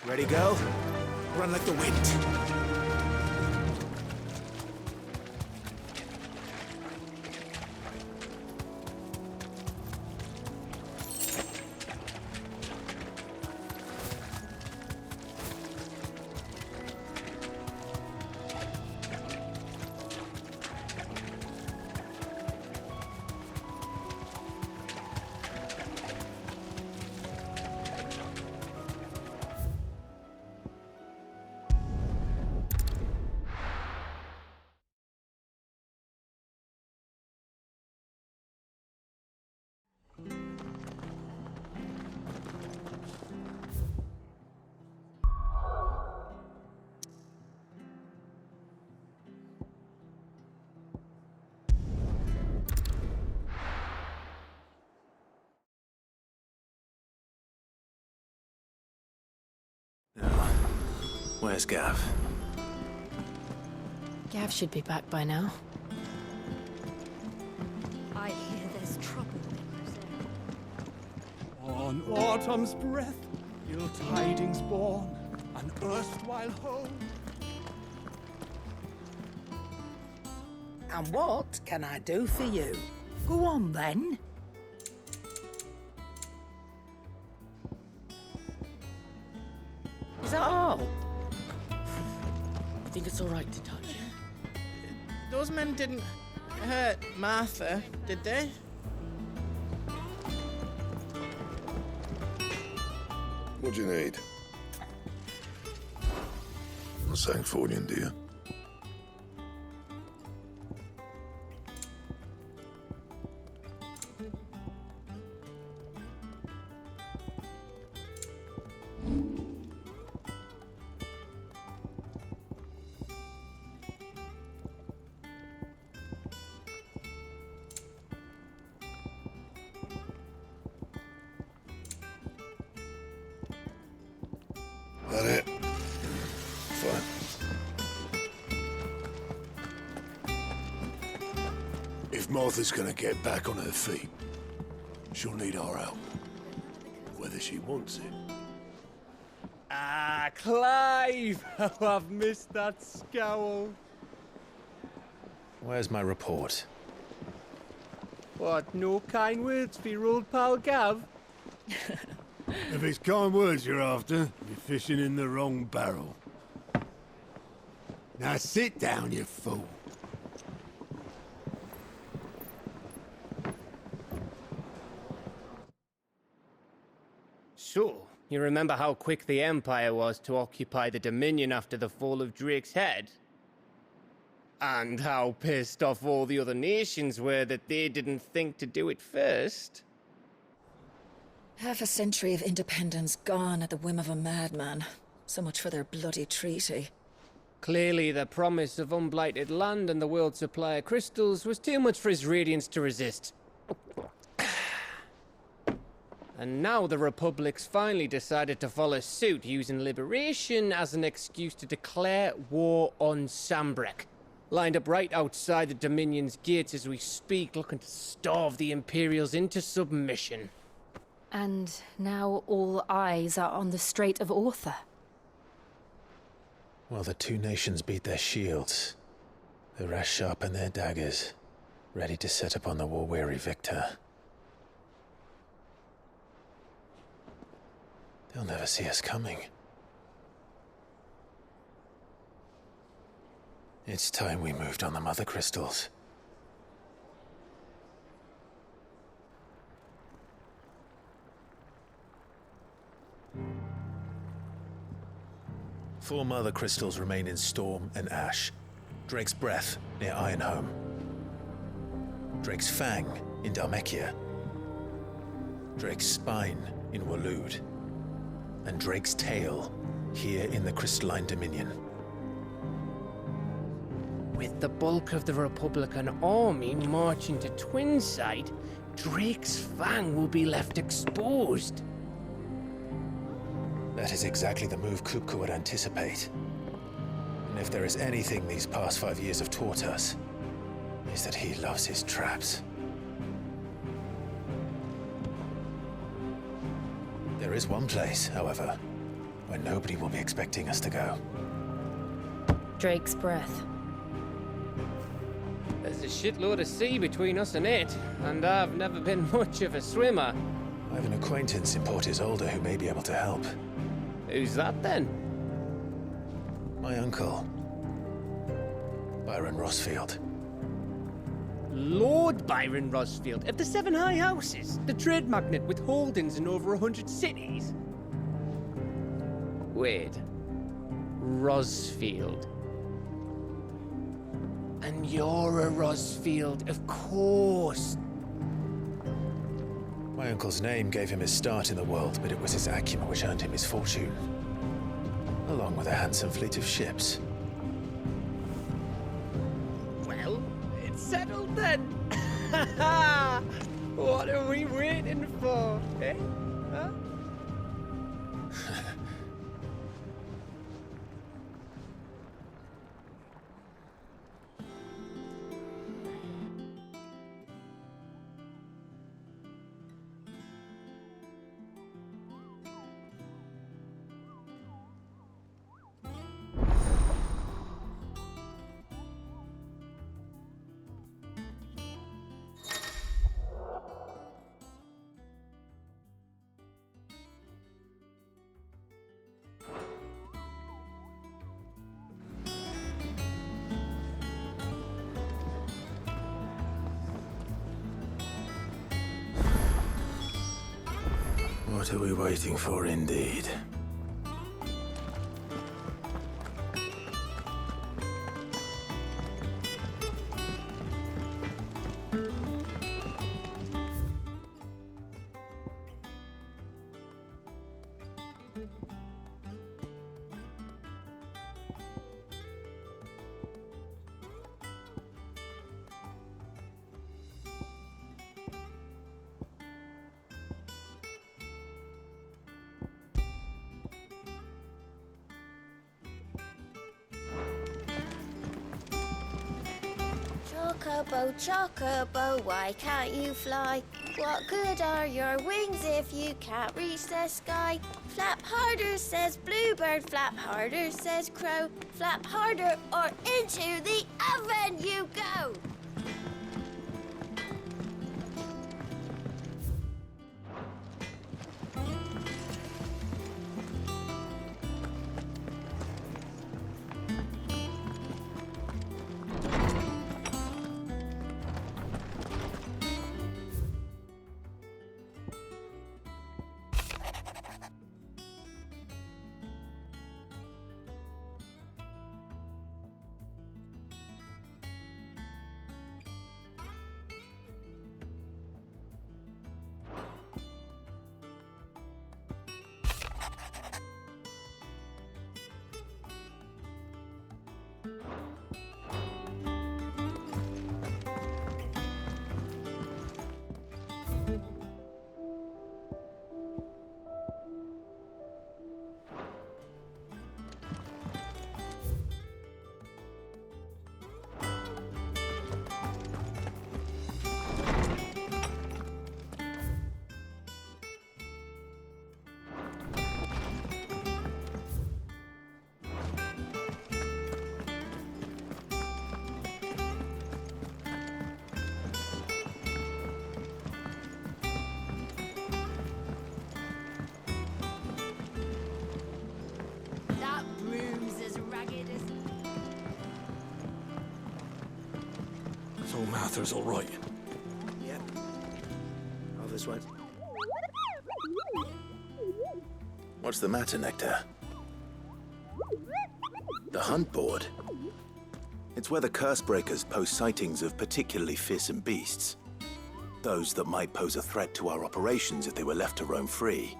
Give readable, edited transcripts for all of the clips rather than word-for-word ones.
Ready, go? Run like the wind. Where's Gav? Gav should be back by now. I hear there's trouble. On autumn's breath, ill tidings born, an erstwhile home. And what can I do for you? Go on, then. Is that all? I think it's all right to touch. Those men didn't hurt Martha, did they? What do you need? Not saying fortune, do you? That it? Fine. If Martha's gonna get back on her feet, she'll need our help. Whether she wants it. Ah, Clive! How I've missed that scowl. Where's my report? What, no kind words for your old pal Gav? If it's kind words you're after, you're fishing in the wrong barrel. Now sit down, you fool. So, you remember how quick the Empire was to occupy the Dominion after the fall of Drake's head? And how pissed off all the other nations were that they didn't think to do it first? Half a century of independence gone at the whim of a madman. So much for their bloody treaty. Clearly, the promise of unblighted land and the world's supply of crystals was too much for his radiance to resist. And now the Republic's finally decided to follow suit, using liberation as an excuse to declare war on Sambrek. Lined up right outside the Dominion's gates as we speak, looking to starve the Imperials into submission. And now all eyes are on the Strait of Author. While the two nations beat their shields, the rest sharpen their daggers, ready to set upon the war-weary victor. They'll never see us coming. It's time we moved on the mother crystals. Four mother crystals remain in Storm and Ash. Drake's Breath near Ironhome. Drake's Fang in Dhalmekia. Drake's Spine in Waloed. And Drake's Tail here in the Crystalline Dominion. With the bulk of the Republican army marching to Twinside, Drake's Fang will be left exposed. That is exactly the move Kupka would anticipate. And if there is anything these past 5 years have taught us, is that he loves his traps. There is one place, however, where nobody will be expecting us to go. Drake's Breath. There's a shitload of sea between us and it, and I've never been much of a swimmer. I have an acquaintance in Port Isolde who may be able to help. Who's that then? My uncle, Byron Rossfield. Lord Byron Rosfield of the Seven High Houses, the trade magnate with holdings in over 100 cities. Wait, Rosfield. And you're a Rosfield, of course. My uncle's name gave him his start in the world, but it was his acumen which earned him his fortune. Along with a handsome fleet of ships. Well, it's settled then. What are we waiting for, eh? Huh? What are we waiting for, indeed? Chocobo, Chocobo, why can't you fly? What good are your wings if you can't reach the sky? Flap harder, says Bluebird, flap harder, says Crow. Flap harder or into the oven you go! Martha's all right. Yep. Others won't. What's the matter, Nectar? The hunt board? It's where the Cursebreakers post sightings of particularly fearsome beasts. Those that might pose a threat to our operations if they were left to roam free.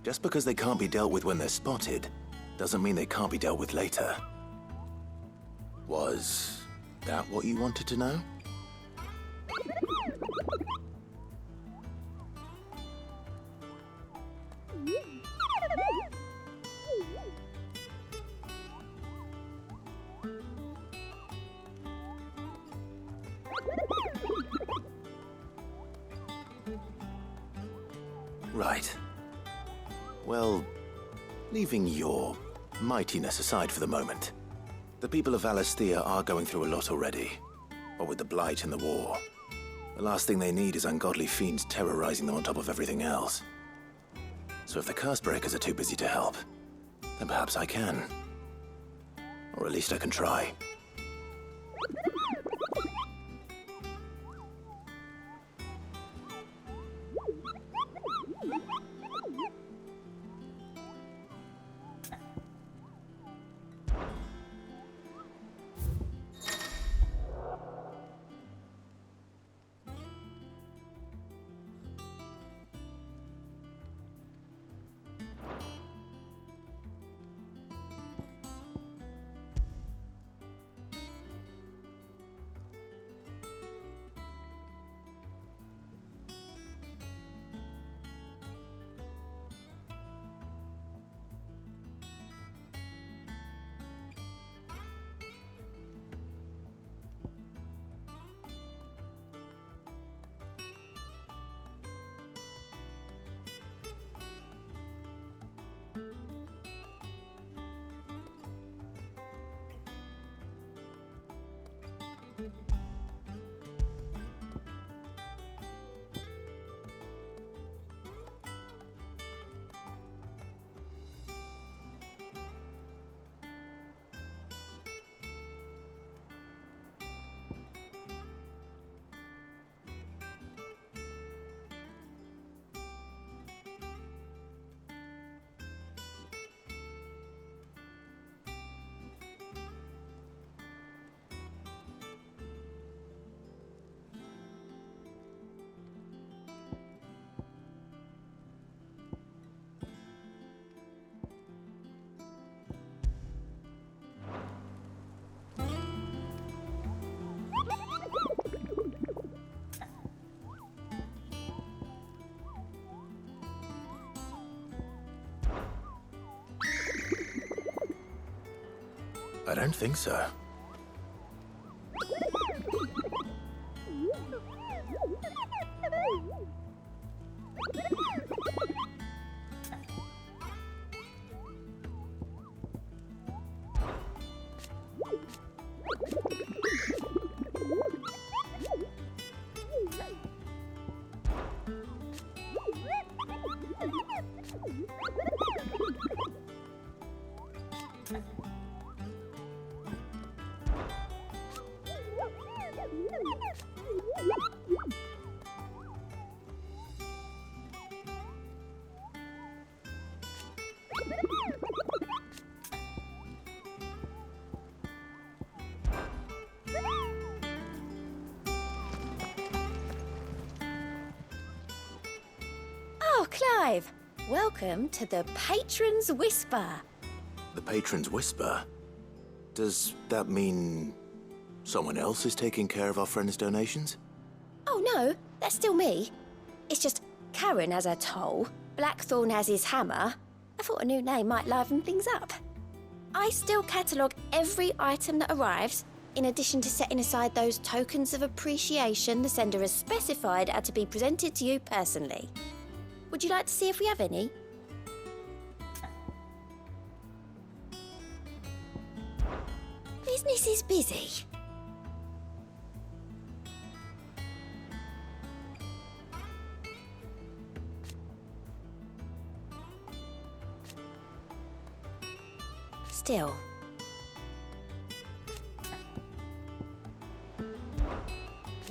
Just because they can't be dealt with when they're spotted, doesn't mean they can't be dealt with later. Was that what you wanted to know? Right. Well, leaving your mightiness aside for the moment, the people of Valisthea are going through a lot already. What with the Blight and the war. The last thing they need is ungodly fiends terrorizing them on top of everything else. So if the Cursebreakers are too busy to help, then perhaps I can. Or at least I can try. I don't think so. Oh, Clive! Welcome to the Patron's Whisper. The Patron's Whisper? Does that mean someone else is taking care of our friend's donations? Oh no, that's still me. It's just Karen has her toll, Blackthorn has his hammer. I thought a new name might liven things up. I still catalogue every item that arrives, in addition to setting aside those tokens of appreciation the sender has specified are to be presented to you personally. Would you like to see if we have any? Business is busy. Still.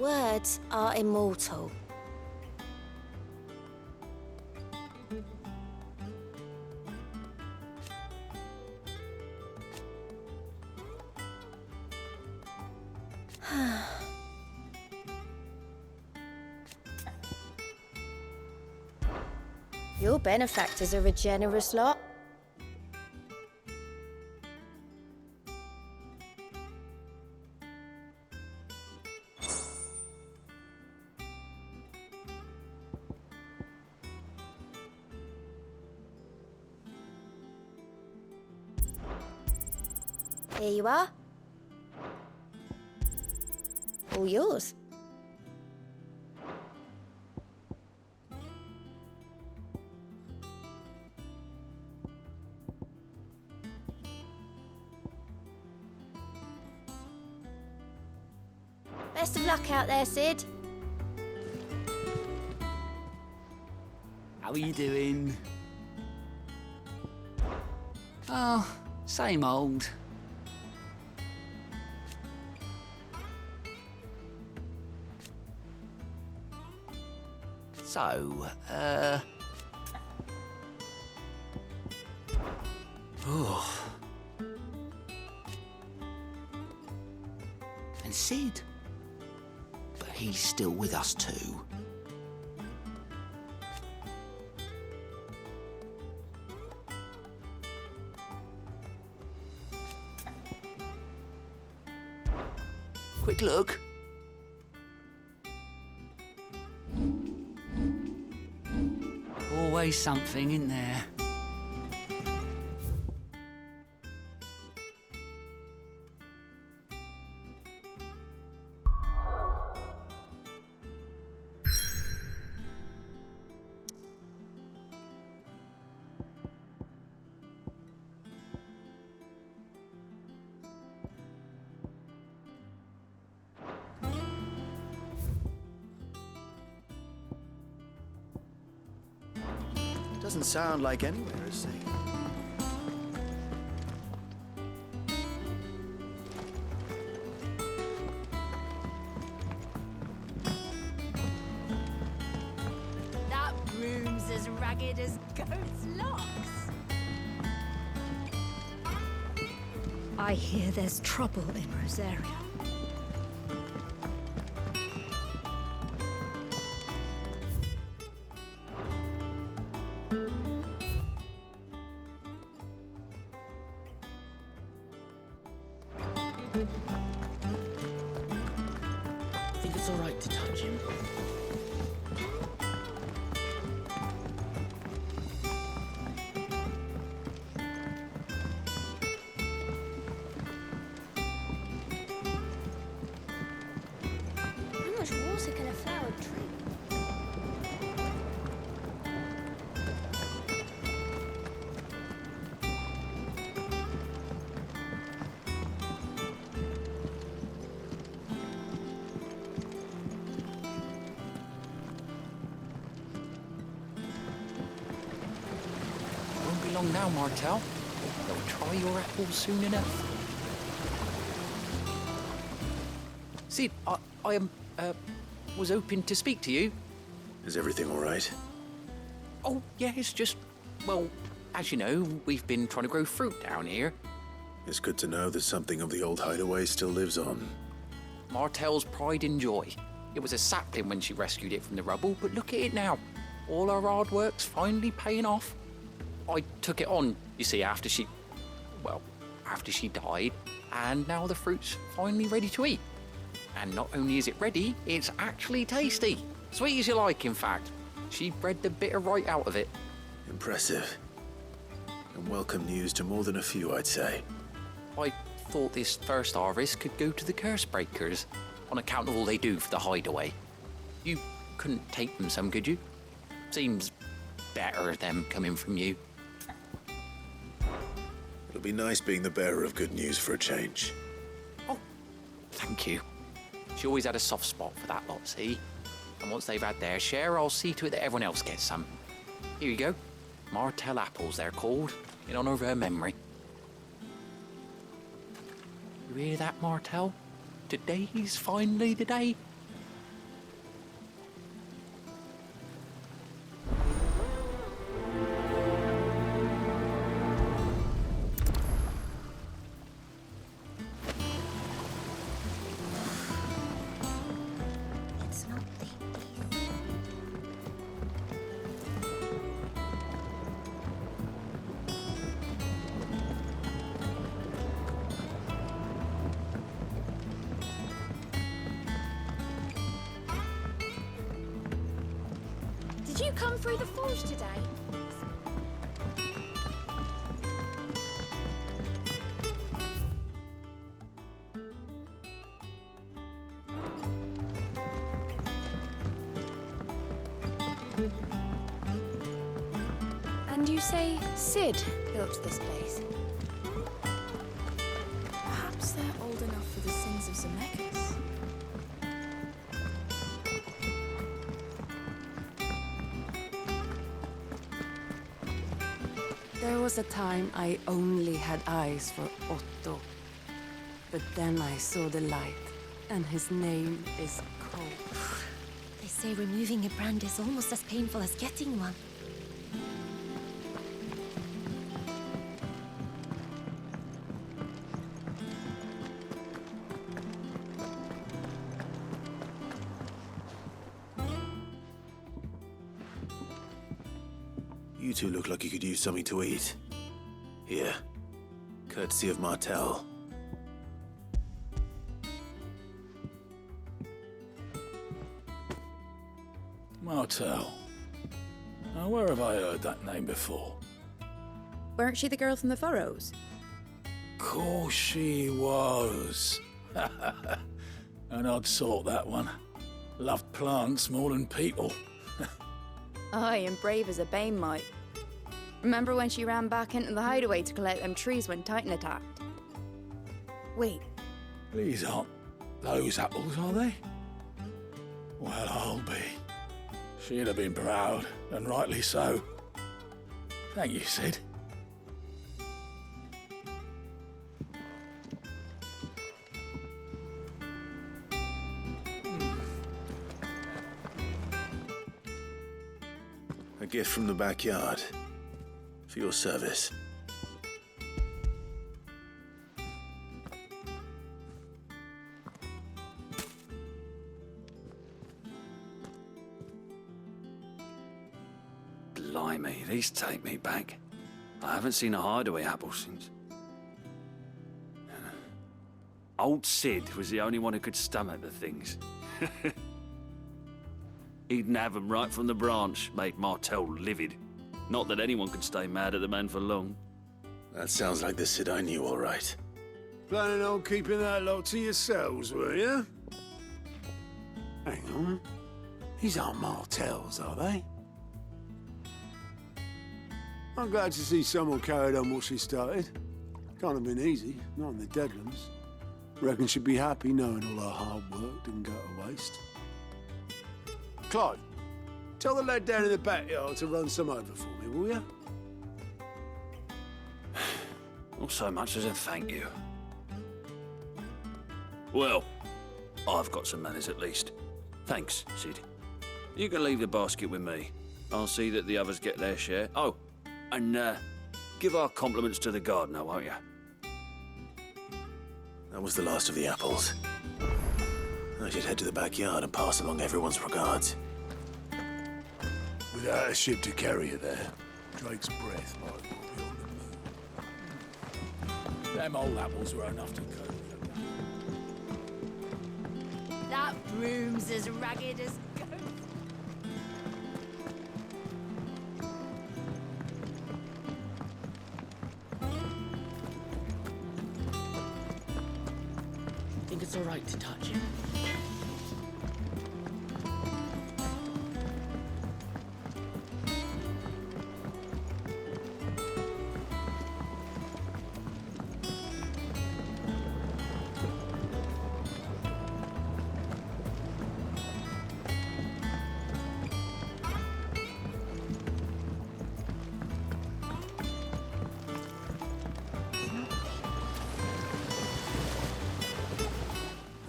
words are immortal. Your benefactors are a generous lot. Here you are. All yours. Best of luck out there, Sid. How are you doing? Oh, same old. So, oh. And Sid? But he's still with us too. Quick look. Always something in there. Doesn't sound like anywhere is safe. That room's as ragged as goat's locks. I hear there's trouble in Rosaria. I think it's all right to touch him. How much water can a flower drink? Won't be long now, Martel. They'll try your apples soon enough. Sid, I was hoping to speak to you. Is everything all right? Oh, yeah, it's just, well, as you know, we've been trying to grow fruit down here. It's good to know that something of the old hideaway still lives on. Martel's pride and joy. It was a sapling when she rescued it from the rubble, but look at it now. All our hard work's finally paying off. I took it on, you see, after she died, and now the fruit's finally ready to eat. And not only is it ready, it's actually tasty. Sweet as you like, in fact. She bred the bitter right out of it. Impressive. And welcome news to more than a few, I'd say. I thought this first harvest could go to the curse breakers, on account of all they do for the hideaway. You couldn't take them some, could you? Seems better them coming from you. It'll be nice being the bearer of good news for a change. Oh, thank you. She always had a soft spot for that lot, see? And once they've had their share, I'll see to it that everyone else gets some. Here you go. Martel apples, they're called, in honor of her memory. You hear that, Martel? Today's finally the day. you come through the forge today? And you say Sid built this place? Perhaps they're old enough for the sins of Zemeckis. There was a time I only had eyes for Otto. But then I saw the light, and his name is Cole. They say removing a brand is almost as painful as getting one. You two look like you could use something to eat. Here. Courtesy of Martel. Martel. Now, where have I heard that name before? Weren't she the girl from the Furrows? Course she was. An odd sort, that one. Loved plants more than people. Aye, and brave as a bane might. Remember when she ran back into the hideaway to collect them trees when Titan attacked? Wait, These aren't those apples, are they? Well, I'll be. She'd have been proud, and rightly so. Thank you, Sid. A gift from the backyard. For your service. Blimey, these take me back. I haven't seen a hideaway apple since. Old Sid was the only one who could stomach the things. He'd nab 'em right from the branch, made Martel livid. Not that anyone could stay mad at the man for long. That sounds like the Sid I knew, all right. Planning on keeping that lot to yourselves, were you? Hang on. These aren't Martels, are they? I'm glad to see someone carried on what she started. Can't have been easy, not in the Deadlands. Reckon she'd be happy knowing all her hard work didn't go to waste. Clive, tell the lad down in the backyard to run some over for me, will you? Not so much as a thank you. Well, I've got some manners at least. Thanks, Sid. You can leave the basket with me. I'll see that the others get their share. Oh, and give our compliments to the gardener, won't you? That was the last of the apples. I should head to the backyard and pass along everyone's regards. Without a ship to carry you there, Drake's breath might well be on the move. Them old apples were enough to cope with. that broom's as ragged as ghosts. Think it's all right to touch him?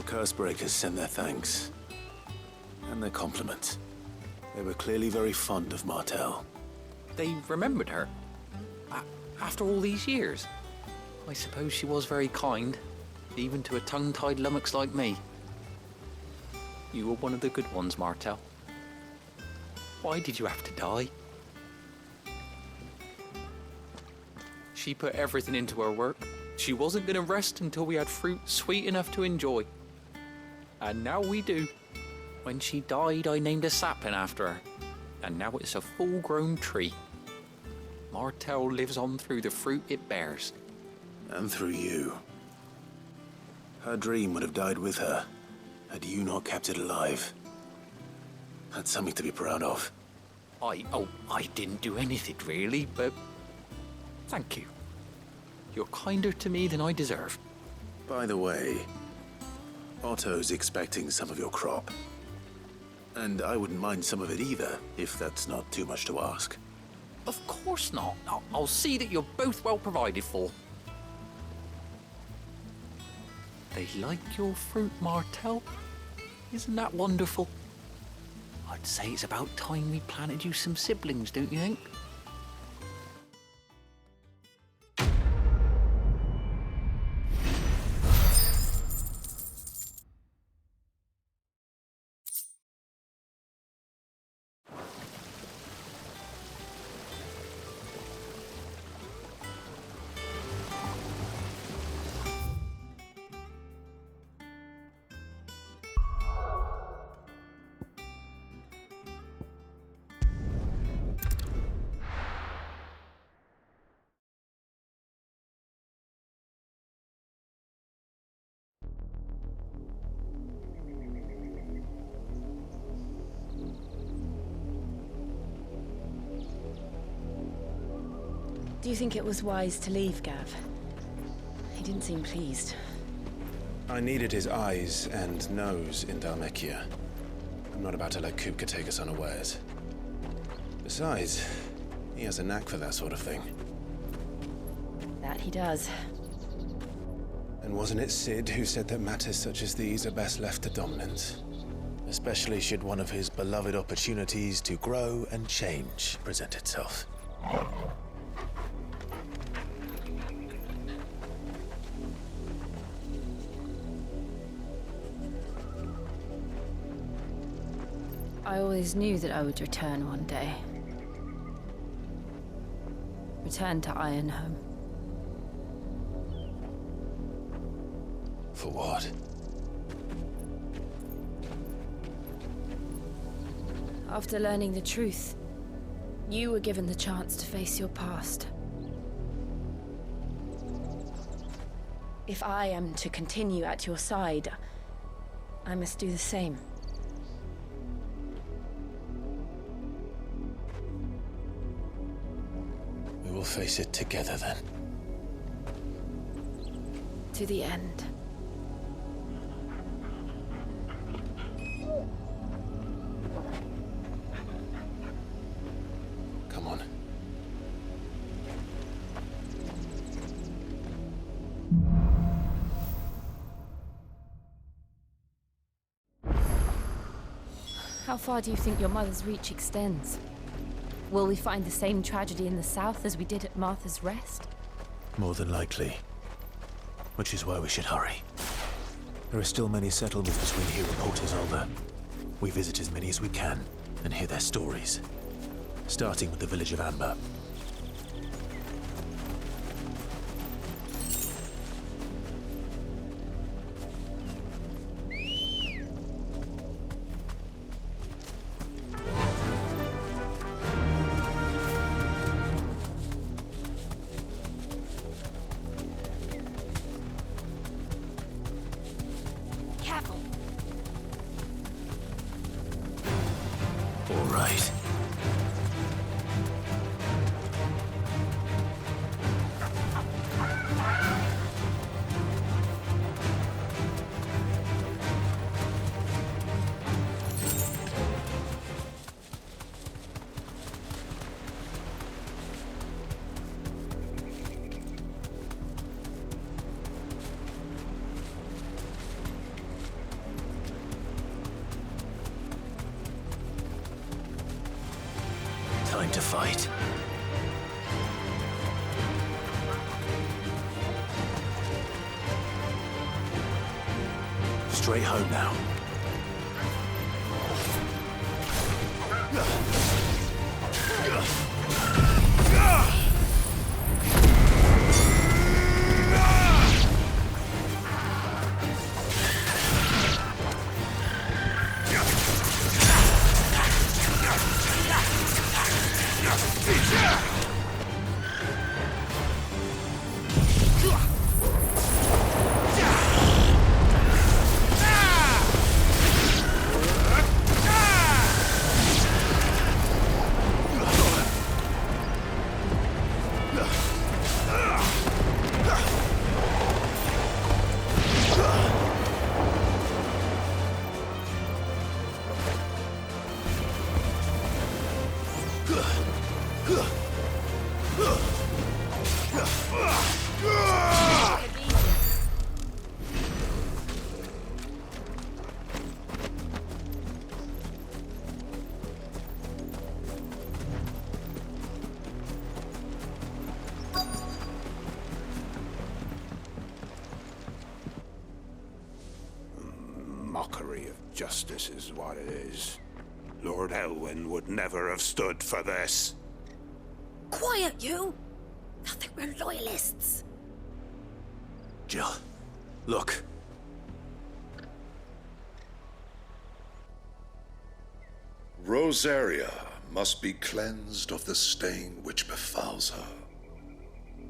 Cursebreakers send their thanks. And their compliments. They were clearly very fond of Martel. They remembered her? After all these years? I suppose she was very kind, even to a tongue-tied lummox like me. You were one of the good ones, Martel. Why did you have to die? She put everything into her work. She wasn't going to rest until we had fruit sweet enough to enjoy. And now we do. When she died, I named a sapling after her. and now it's a full-grown tree. Martell lives on through the fruit it bears. And through you. Her dream would have died with her, had you not kept it alive. That's something to be proud of. I didn't do anything really, but thank you. You're kinder to me than I deserve. By the way, Otto's expecting some of your crop. And I wouldn't mind some of it either, if that's not too much to ask. Of course not. I'll see that you're both well provided for. They like your fruit, Martell. Isn't that wonderful? I'd say it's about time we planted you some siblings, don't you think? Do you think it was wise to leave, Gav? He didn't seem pleased. I needed his eyes and nose in Dhalmekia. I'm not about to let Kupka take us unawares. Besides, he has a knack for that sort of thing. That he does. And wasn't it Sid who said that matters such as these are best left to dominance? Especially should one of his beloved opportunities to grow and change present itself. I always knew that I would return one day. Return to Ironhome. For what? After learning the truth, you were given the chance to face your past. If I am to continue at your side, I must do the same. We will face it together then. To the end. Come on. How far do you think your mother's reach extends? Will we find the same tragedy in the south as we did at Martha's Rest? More than likely. Which is why we should hurry. There are still many settlements between here and Port Isolde. We visit as many as we can and hear their stories. Starting with the village of Amber. All right. Time to fight. Straight home now. Justice is what it is. Lord Elwyn would never have stood for this. Quiet, you! I think we're loyalists. Jill, look. Rosaria must be cleansed of the stain which befouls her,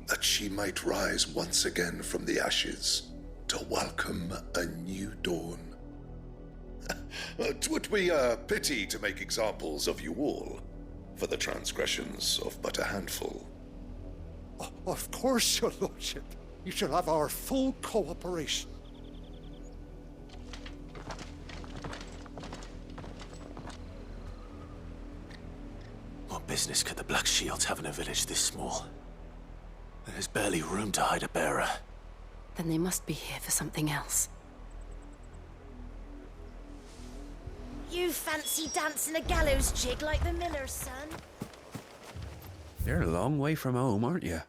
that she might rise once again from the ashes to welcome a new dawn. 'Twould be a pity to make examples of you all for the transgressions of but a handful. Of course, your lordship. You shall have our full cooperation. What business could the Black Shields have in a village this small? There's barely room to hide a bearer. Then they must be here for something else. You fancy dancing a gallows jig like the miller's son? You're a long way from home, aren't you?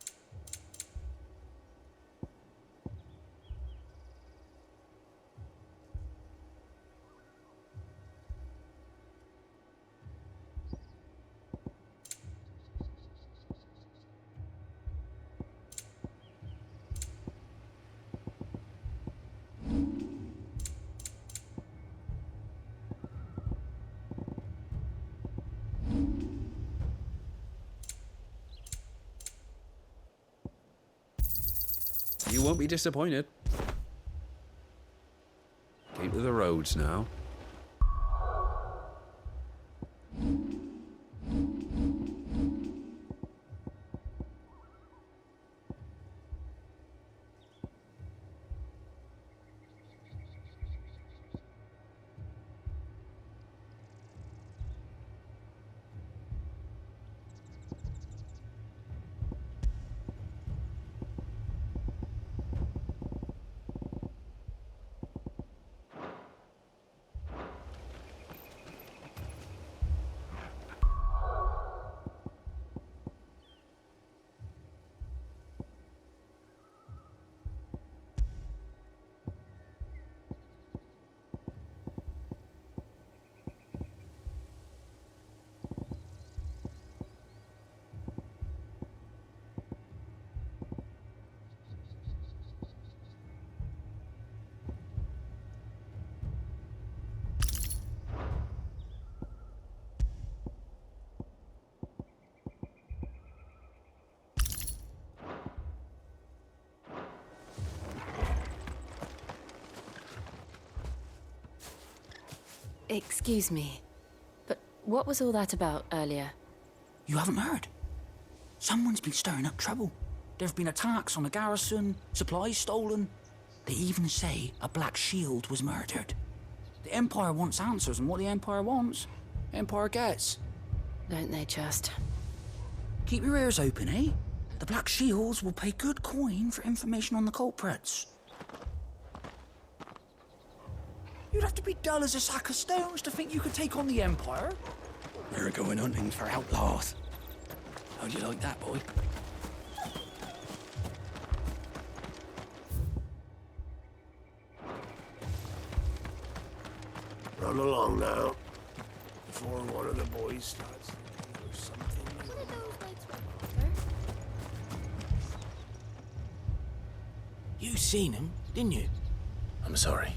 You won't be disappointed. Keep to the roads now. Excuse me, but what was all that about earlier? You haven't heard? Someone's been stirring up trouble. There have been attacks on the garrison, supplies stolen. They even say a Black Shield was murdered. The Empire wants answers, and what the Empire wants, Empire gets. Don't they just? Keep your ears open, eh? The Black Shields will pay good coin for information on the culprits. You'd have to be dull as a sack of stones to think you could take on the Empire. We're going hunting for outlaws. How'd you like that, boy? Run along now, before one of the boys starts thinking there's something. You seen him, didn't you? I'm sorry.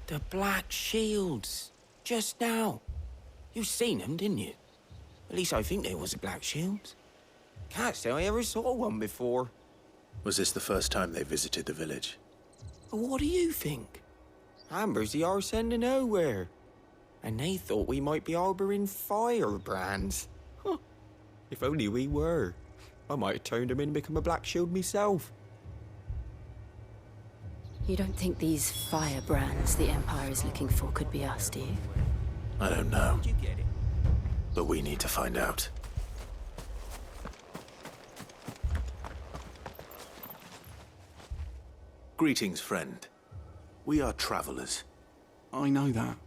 The Black Shields. Just now. You seen them, didn't you? At least I think there was a Black Shield. Can't say I ever saw one before. Was this the first time they visited the village? What do you think? Amber's the arse end of nowhere. And they thought we might be harbouring firebrands. Huh. If only we were. I might have turned them in and become a Black Shield myself. You don't think these firebrands the Empire is looking for could be us, do you? I don't know. But we need to find out. Greetings, friend. We are travelers. I know that.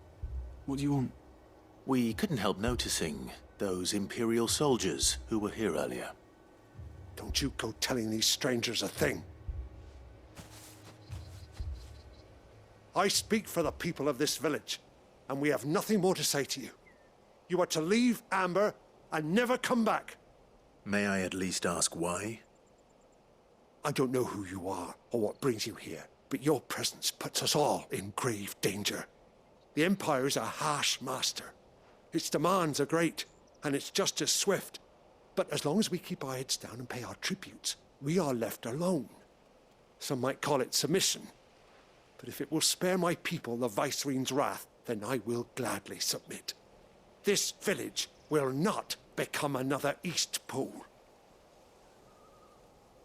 What do you want? We couldn't help noticing those Imperial soldiers who were here earlier. Don't you go telling these strangers a thing. I speak for the people of this village, and we have nothing more to say to you. You are to leave Amber and never come back. May I at least ask why? I don't know who you are or what brings you here, but your presence puts us all in grave danger. The Empire is a harsh master. Its demands are great, and its justice swift. But as long as we keep our heads down and pay our tributes, we are left alone. Some might call it submission. But if it will spare my people the Viceroy's wrath, then I will gladly submit. This village will not become another East Pool.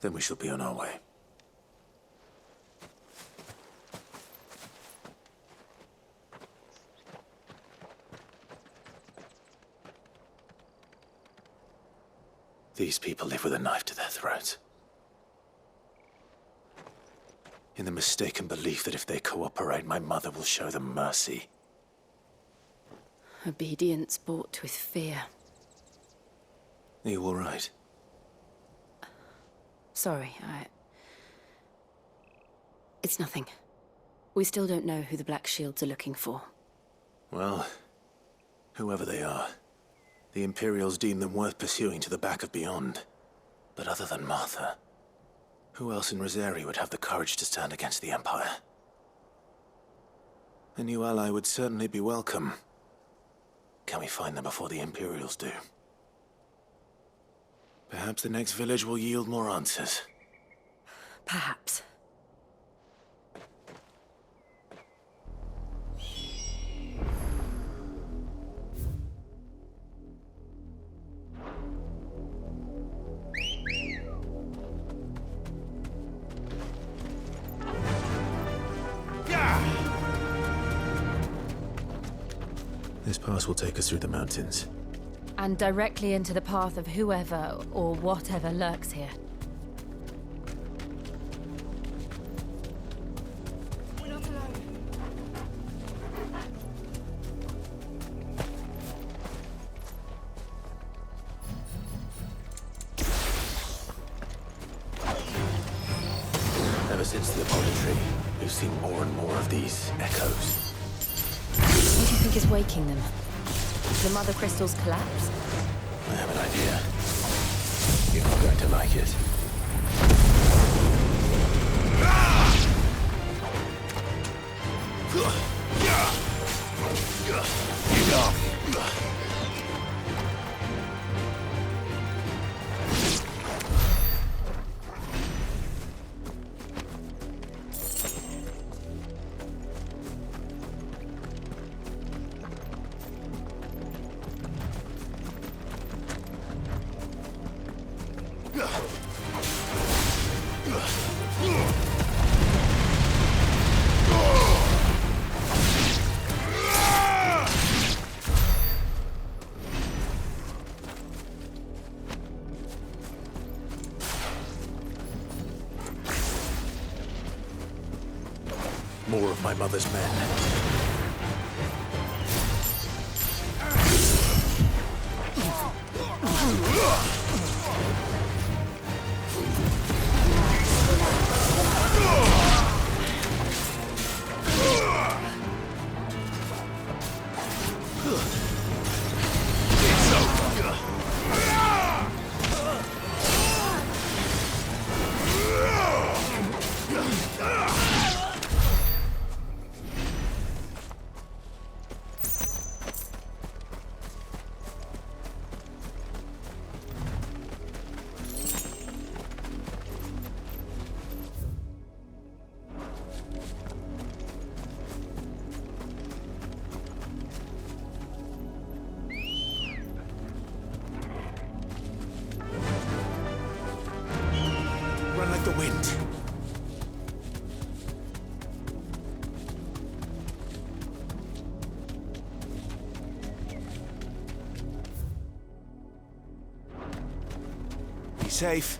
Then we shall be on our way. These people live with a knife to their throats. In the mistaken belief that if they cooperate, my mother will show them mercy. Obedience bought with fear. Are you all right? Sorry, It's nothing. We still don't know who the Black Shields are looking for. Well, whoever they are, the Imperials deem them worth pursuing to the back of beyond. But other than Martha, who else in Rosari would have the courage to stand against the Empire? A new ally would certainly be welcome. Can we find them before the Imperials do? Perhaps the next village will yield more answers. Perhaps. This pass will take us through the mountains. And directly into the path of whoever or whatever lurks here. We're not alone. Ever since the laboratory, we've seen more and more of these echoes. What do you think is waking them? The mother crystals collapse? I have an idea. You're not going to like it. More of my mother's men. Run like the wind. Be safe.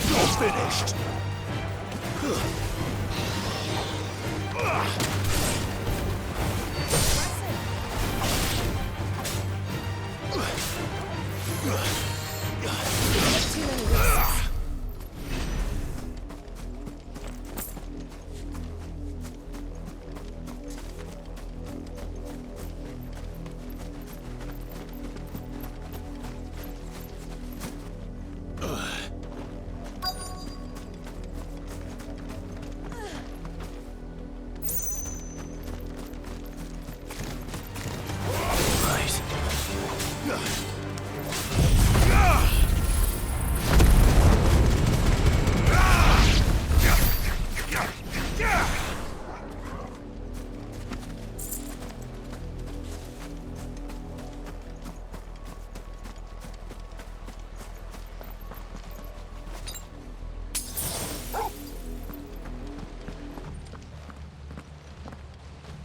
You're finished.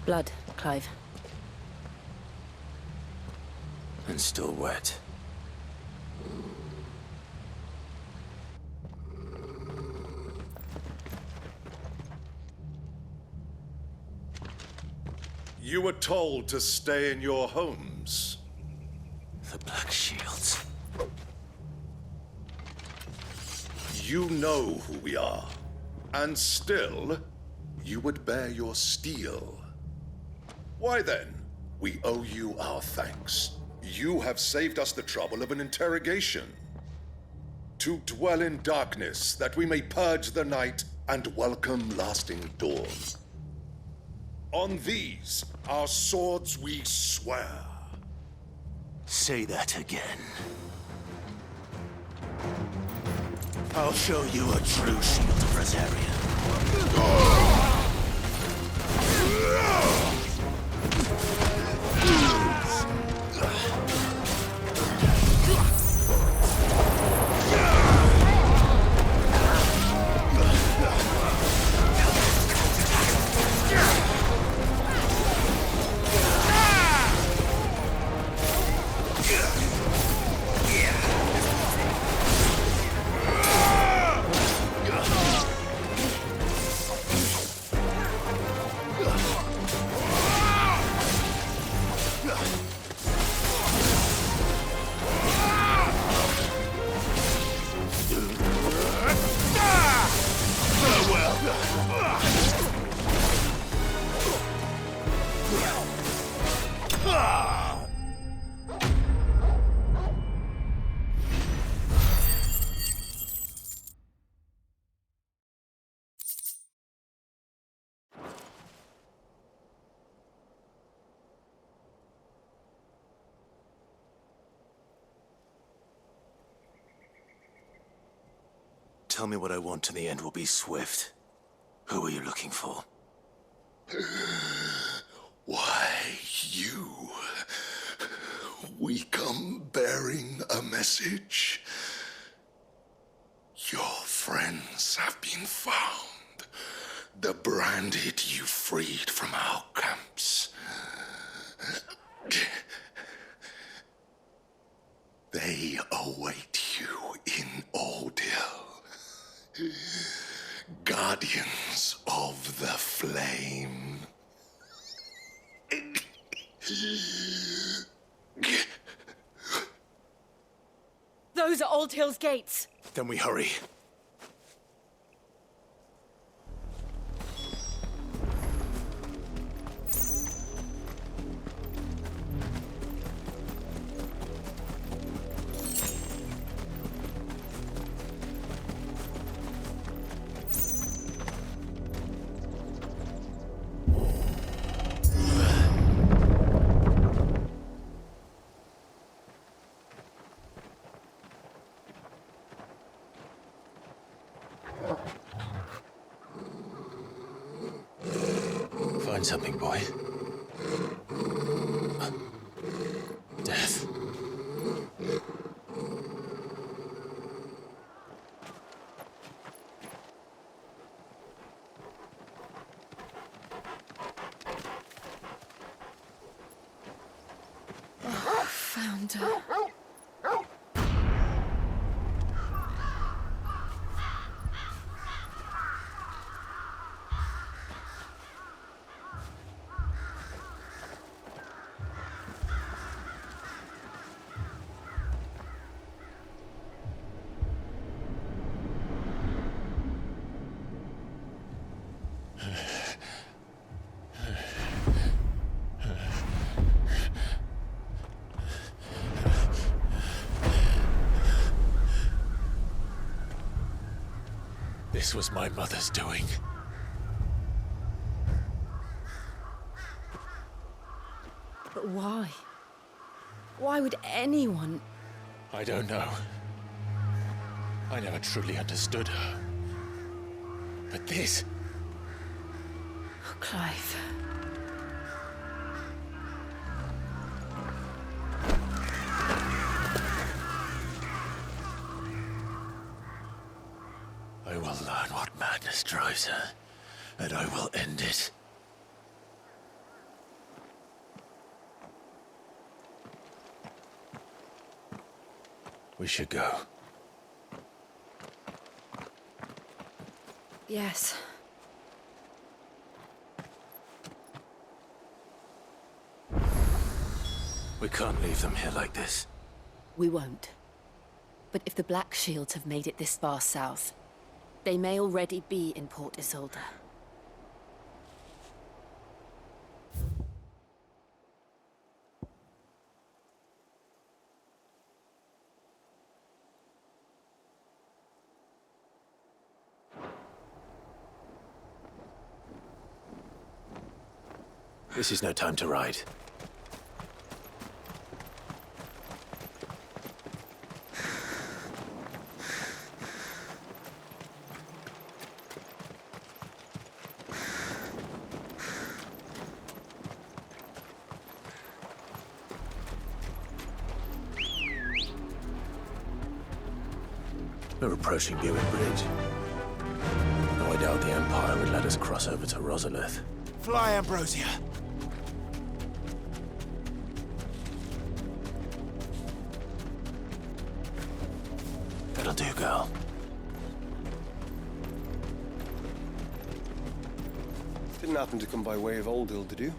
Blood, Clive. And still wet. You were told to stay in your homes. The Black Shields. You know who we are. And still, you would bear your steel. Why then, we owe you our thanks. You have saved us the trouble of an interrogation. To dwell in darkness, that we may purge the night and welcome lasting dawn. On these, our swords we swear. Say that again. I'll show you a true shield of Rosaria. Tell me what I want and the end will be swift. Who are you looking for? Why, you. We come bearing a message. Your friends have been found. The branded you freed from our camps. They await you in Odil. Guardians of the Flame. Those are Old Hill's gates. Then we hurry. Find something, boy. Death. happened? This was my mother's doing. But why? Why would anyone? I don't know. I never truly understood her. But this... Oh, Clive. I will learn what madness drives her, and I will end it. We should go. Yes. We can't leave them here like this. We won't. But if the Black Shields have made it this far south, they may already be in Port Isolde. This is no time to ride. We're approaching Buin Bridge. No, I doubt the Empire would let us cross over to Rosalith. Fly, Ambrosia. That'll do, girl. Didn't happen to come by way of Oldhill, did you?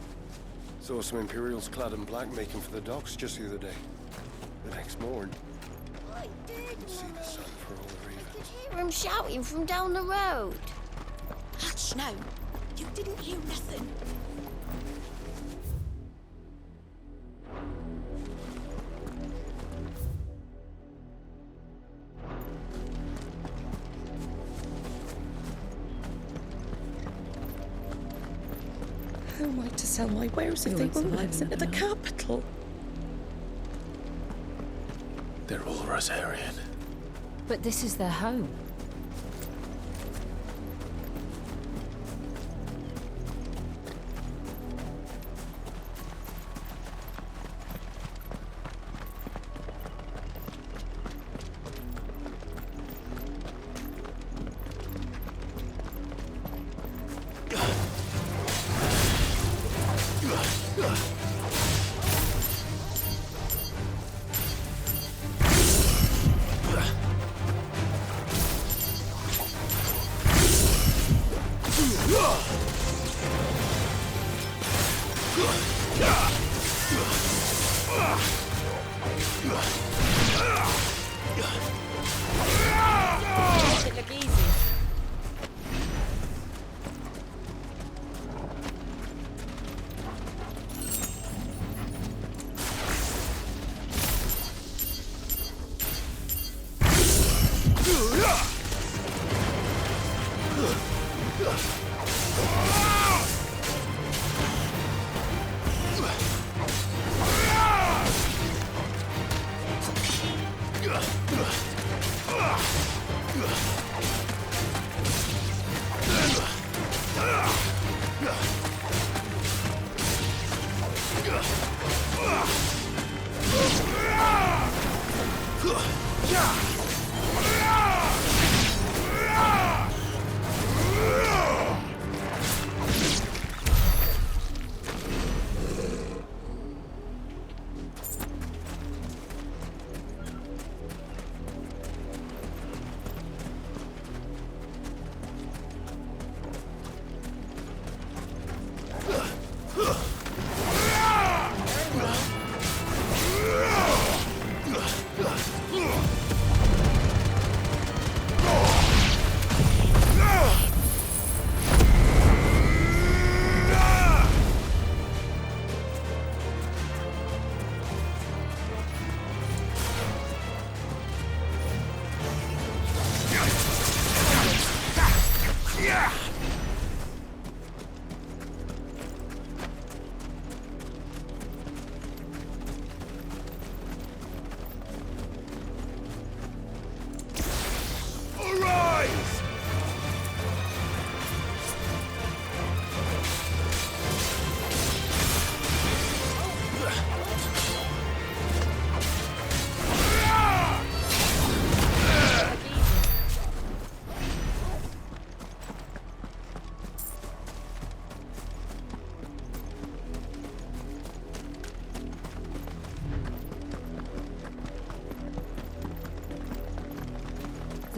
Saw some Imperials clad in black making for the docks just the other day. The next morn. I did. Couldn't see the sun for all the reason. I could hear him shouting from down the road. Hush now. You didn't hear nothing. How am I to sell my wares if they won't let us into the capital? They're all Rosarian. But this is their home. It look easy.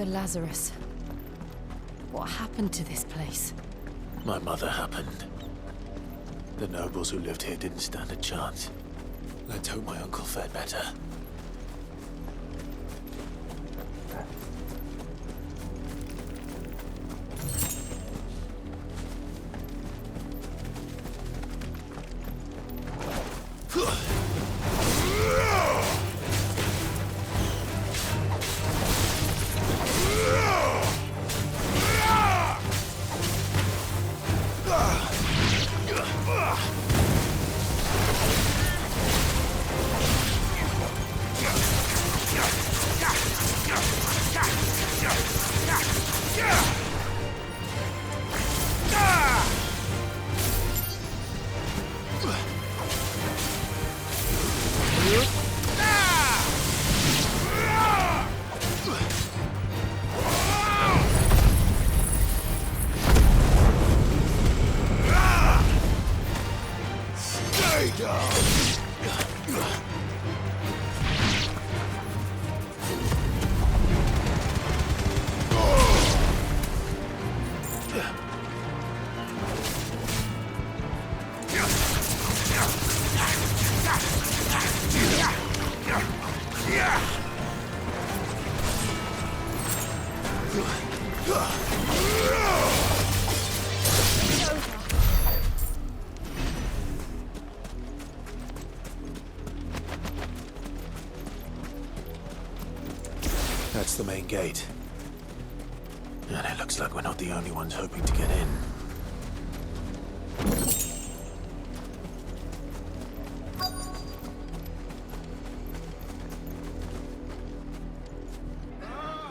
Sir Lazarus. What happened to this place? My mother happened. The nobles who lived here didn't stand a chance. Let's hope my uncle fared better. That's the main gate. And it looks like we're not the only ones hoping to get in.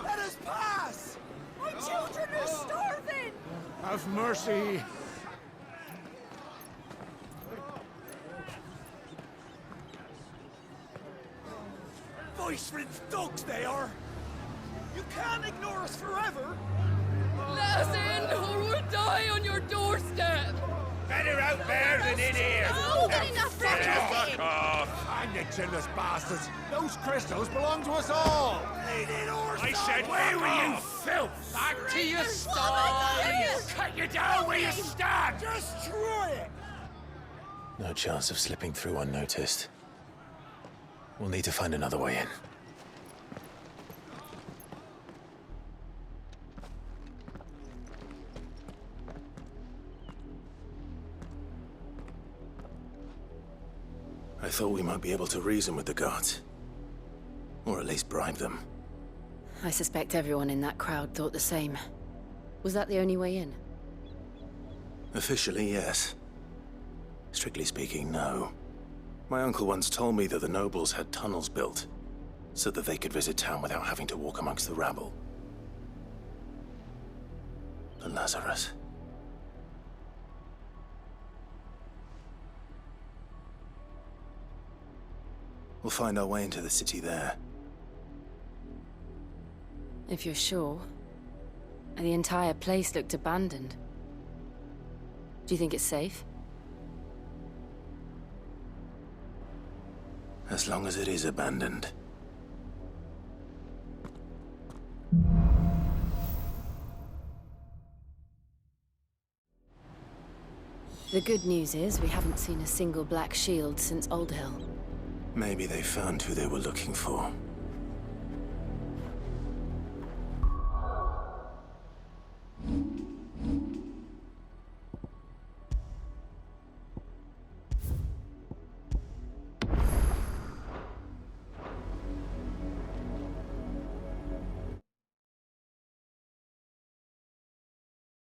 Let us pass! My children are starving! Have mercy! Voice-ridden dogs they are! You can't ignore us forever! Let us in, or we'll die on your doorstep! Better out there than in here! Oh, good enough for Fuck off! Hang the chinless bastards! Those crystals belong to us all! I said, where were you, filth? Back to your stall! Cut you down where you stand! Destroy it! No chance of slipping through unnoticed. We'll need to find another way in. I thought we might be able to reason with the guards. Or at least bribe them. I suspect everyone in that crowd thought the same. Was that the only way in? Officially, yes. Strictly speaking, no. My uncle once told me that the nobles had tunnels built, so that they could visit town without having to walk amongst the rabble. But Lazarus... We'll find our way into the city there. If you're sure. The entire place looked abandoned. Do you think it's safe? As long as it is abandoned. The good news is we haven't seen a single black shield since Old Hill. Maybe they found who they were looking for.